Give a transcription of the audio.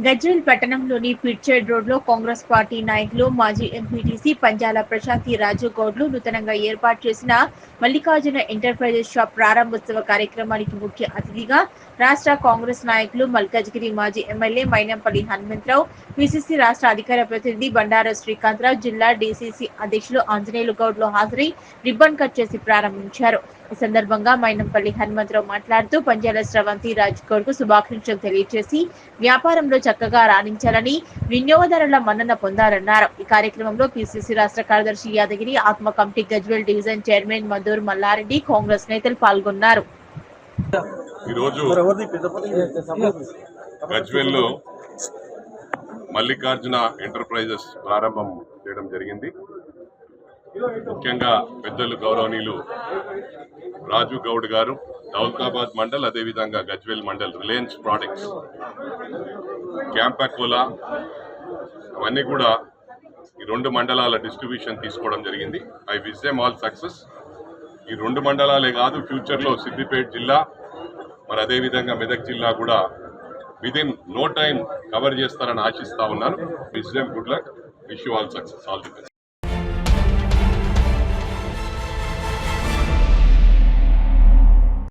గజ్వేల్ పట్టణంలోని పిర్చెడ్ రోడ్లో కాంగ్రెస్ పార్టీ నాయకులు మాజీ ఎంపీటీసీ పంజాల ప్రశాంతి రాజు గౌడ్లు నూతనంగా ఏర్పాటు చేసిన మల్లికార్జున ఎంటర్ప్రైజెస్ షాప్ ప్రారంభోత్సవ కార్యక్రమానికి ముఖ్య అతిథిగా రాష్ట్ర కాంగ్రెస్ నాయకులు మల్కాజ్గిరి మాజీ ఎమ్మెల్యే మైనంపల్లి హనుమంతరావు, పిసిసి రాష్ట్ర అధికార ప్రతినిధి బండారు శ్రీకాంతరావు, జిల్లా డీసీసీ అధ్యక్షులు ఆంజనేయులు గౌడ్లు హాజరై రిబ్బన్ కట్ చేసి ప్రారంభించారు. ఈ సందర్భంగా మైనంపల్లి హనుమంతరావు మాట్లాడుతూ పంజాల స్రవంతి రాజ్ గౌడ్ కు శుభాకాంక్షలు తెలియజేసి వ్యాపారంలో చక్కగా రాణించాలని, వినియోగదారుల మన్నన పొందాలన్నారు. ఈ కార్యక్రమంలో పిసిసి రాష్ట్ర కార్యదర్శి యాదగిరి, ఆత్మ committee Gajwel division chairman Madhur Mallareddy, Congress నేతలు పాల్గొన్నారు. గజ్వేల్లో మల్లికార్జున ఎంటర్ప్రైజెస్ ప్రారంభం చేయడం జరిగింది. ముఖ్యంగా పెద్దలు గౌరవనీయులు రాజు గౌడ్ గారు, దౌలతాబాద్ మండల్, అదేవిధంగా గజ్వేల్ మండల్ రిలయన్స్ ప్రోడక్ట్స్, క్యాంపాకోలా అవన్నీ కూడా ఈ 2 మండలాల డిస్ట్రిబ్యూషన్ తీసుకోవడం జరిగింది. I wish them all success. ఈ 2 మండలాలే కాదు, ఫ్యూచర్లో సిద్దిపేట జిల్లా, మరి అదేవిధంగా మెదక్ జిల్లా కూడా విదిన్ నో టైం కవర్ చేస్తారని ఆశిస్తా ఉన్నాను. Wish them good luck, wish you all success, all the best.